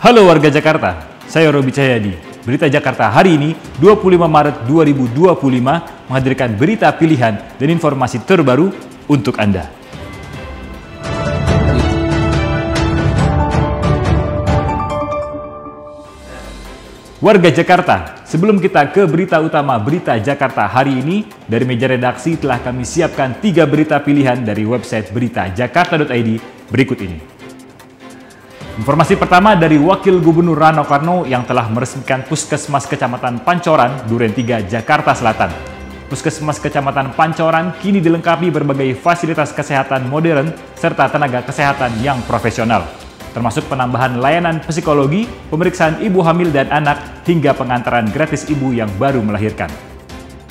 Halo warga Jakarta, saya Robi Cahyadi. Berita Jakarta hari ini, 25 Maret 2025, menghadirkan berita pilihan dan informasi terbaru untuk Anda. Warga Jakarta, sebelum kita ke berita utama Berita Jakarta hari ini, dari meja redaksi telah kami siapkan 3 berita pilihan dari website beritajakarta.id berikut ini. Informasi pertama dari Wakil Gubernur Rano Karno yang telah meresmikan Puskesmas Kecamatan Pancoran, Duren 3, Jakarta Selatan. Puskesmas Kecamatan Pancoran kini dilengkapi berbagai fasilitas kesehatan modern serta tenaga kesehatan yang profesional, termasuk penambahan layanan psikologi, pemeriksaan ibu hamil dan anak, hingga pengantaran gratis ibu yang baru melahirkan.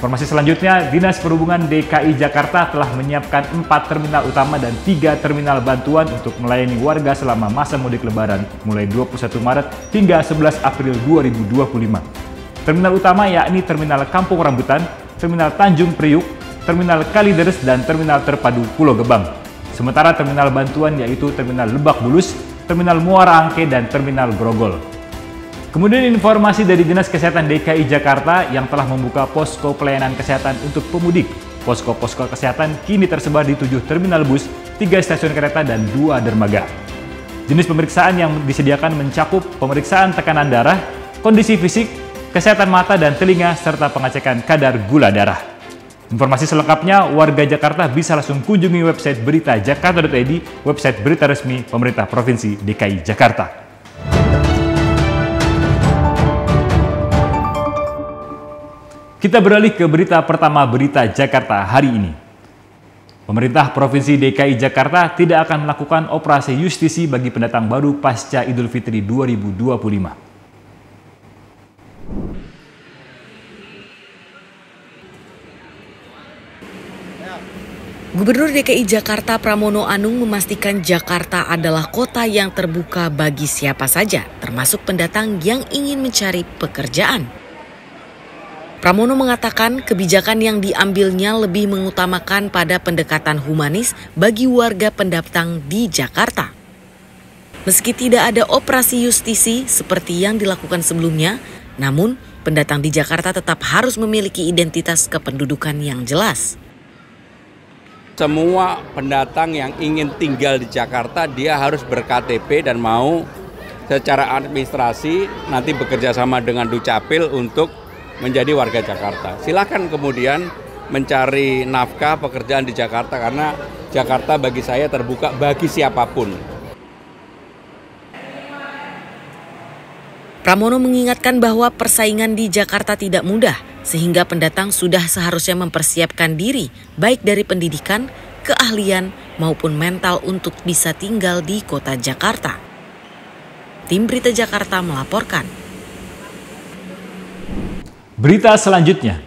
Informasi selanjutnya, Dinas Perhubungan DKI Jakarta telah menyiapkan 4 terminal utama dan 3 terminal bantuan untuk melayani warga selama masa mudik Lebaran mulai 21 Maret hingga 11 April 2025. Terminal utama yakni Terminal Kampung Rambutan, Terminal Tanjung Priuk, Terminal Kalideres, dan Terminal Terpadu Pulau Gebang. Sementara terminal bantuan yaitu Terminal Lebak Bulus, Terminal Muara Angke, dan Terminal Grogol. Kemudian informasi dari Dinas Kesehatan DKI Jakarta yang telah membuka posko pelayanan kesehatan untuk pemudik. Posko-posko kesehatan kini tersebar di 7 terminal bus, 3 stasiun kereta, dan 2 dermaga. Jenis pemeriksaan yang disediakan mencakup pemeriksaan tekanan darah, kondisi fisik, kesehatan mata dan telinga, serta pengecekan kadar gula darah. Informasi selengkapnya, warga Jakarta bisa langsung kunjungi website beritajakarta.id, website berita resmi pemerintah Provinsi DKI Jakarta. Kita beralih ke berita pertama Berita Jakarta hari ini. Pemerintah Provinsi DKI Jakarta tidak akan melakukan operasi justisi bagi pendatang baru pasca Idul Fitri 2025. Gubernur DKI Jakarta Pramono Anung memastikan Jakarta adalah kota yang terbuka bagi siapa saja, termasuk pendatang yang ingin mencari pekerjaan. Pramono mengatakan kebijakan yang diambilnya lebih mengutamakan pada pendekatan humanis bagi warga pendatang di Jakarta. Meski tidak ada operasi justisi seperti yang dilakukan sebelumnya, namun pendatang di Jakarta tetap harus memiliki identitas kependudukan yang jelas. Semua pendatang yang ingin tinggal di Jakarta, dia harus ber-KTP dan mau secara administrasi nanti bekerja sama dengan Dukcapil untuk menjadi warga Jakarta. Silakan kemudian mencari nafkah pekerjaan di Jakarta karena Jakarta bagi saya terbuka bagi siapapun. Pramono mengingatkan bahwa persaingan di Jakarta tidak mudah, sehingga pendatang sudah seharusnya mempersiapkan diri baik dari pendidikan, keahlian, maupun mental untuk bisa tinggal di kota Jakarta. Tim Berita Jakarta melaporkan. Berita selanjutnya,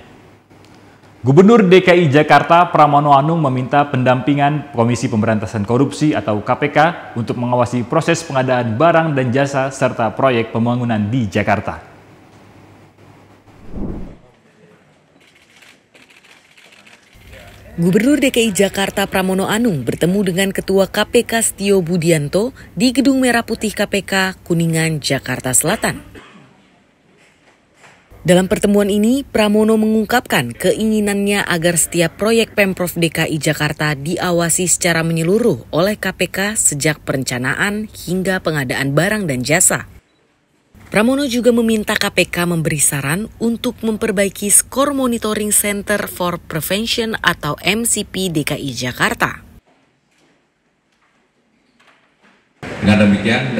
Gubernur DKI Jakarta Pramono Anung meminta pendampingan Komisi Pemberantasan Korupsi atau KPK untuk mengawasi proses pengadaan barang dan jasa serta proyek pembangunan di Jakarta. Gubernur DKI Jakarta Pramono Anung bertemu dengan Ketua KPK Setio Budianto di Gedung Merah Putih KPK Kuningan, Jakarta Selatan. Dalam pertemuan ini, Pramono mengungkapkan keinginannya agar setiap proyek Pemprov DKI Jakarta diawasi secara menyeluruh oleh KPK sejak perencanaan hingga pengadaan barang dan jasa. Pramono juga meminta KPK memberi saran untuk memperbaiki Skor Monitoring Center for Prevention atau MCP DKI Jakarta. Dengan demikian,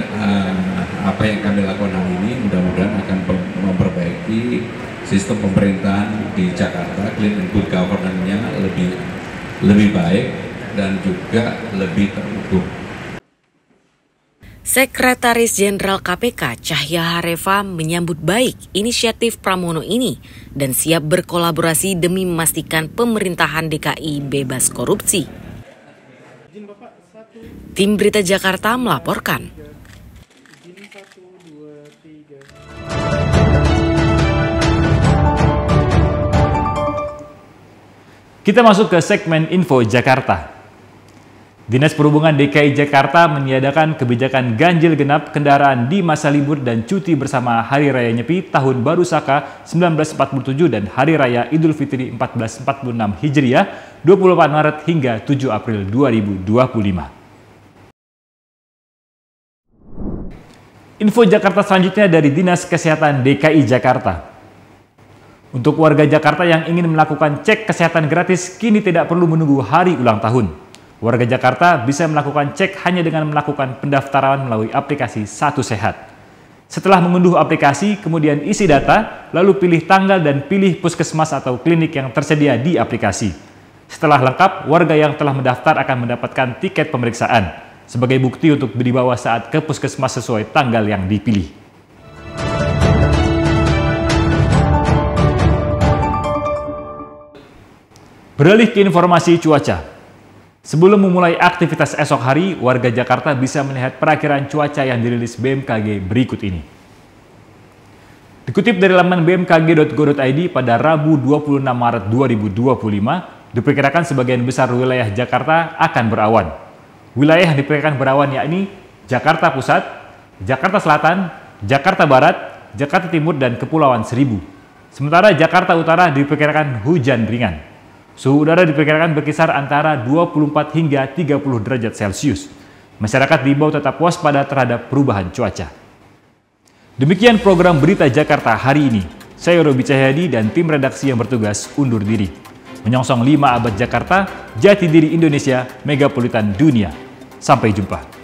apa yang kami lakukan hari ini mudah-mudahan akan memperbaiki sistem pemerintahan di Jakarta, clean and good governance-nya lebih baik dan juga lebih terukur. Sekretaris Jenderal KPK Cahya Hareva menyambut baik inisiatif Pramono ini dan siap berkolaborasi demi memastikan pemerintahan DKI bebas korupsi. Tim Berita Jakarta melaporkan. Kita masuk ke segmen Info Jakarta. Dinas Perhubungan DKI Jakarta meniadakan kebijakan ganjil genap kendaraan di masa libur dan cuti bersama Hari Raya Nyepi Tahun Baru Saka 1947 dan Hari Raya Idul Fitri 1446 Hijriah 24 Maret hingga 7 April 2025. Info Jakarta selanjutnya dari Dinas Kesehatan DKI Jakarta. Untuk warga Jakarta yang ingin melakukan cek kesehatan gratis kini tidak perlu menunggu hari ulang tahun. Warga Jakarta bisa melakukan cek hanya dengan melakukan pendaftaran melalui aplikasi Satu Sehat. Setelah mengunduh aplikasi, kemudian isi data, lalu pilih tanggal dan pilih puskesmas atau klinik yang tersedia di aplikasi. Setelah lengkap, warga yang telah mendaftar akan mendapatkan tiket pemeriksaan sebagai bukti untuk dibawa saat ke puskesmas sesuai tanggal yang dipilih. Beralih ke informasi cuaca. Sebelum memulai aktivitas esok hari, warga Jakarta bisa melihat perakiran cuaca yang dirilis BMKG berikut ini. Dikutip dari laman bmkg.go.id pada Rabu 26 Maret 2025, diperkirakan sebagian besar wilayah Jakarta akan berawan. Wilayah yang diperkirakan berawan yakni Jakarta Pusat, Jakarta Selatan, Jakarta Barat, Jakarta Timur, dan Kepulauan Seribu. Sementara Jakarta Utara diperkirakan hujan ringan. Suhu udara diperkirakan berkisar antara 24 hingga 30 derajat Celcius. Masyarakat diimbau tetap waspada terhadap perubahan cuaca. Demikian program Berita Jakarta hari ini. Saya Robi Cahyadi dan tim redaksi yang bertugas undur diri. Menyongsong 5 abad Jakarta, jati diri Indonesia, megapolitan dunia. Sampai jumpa.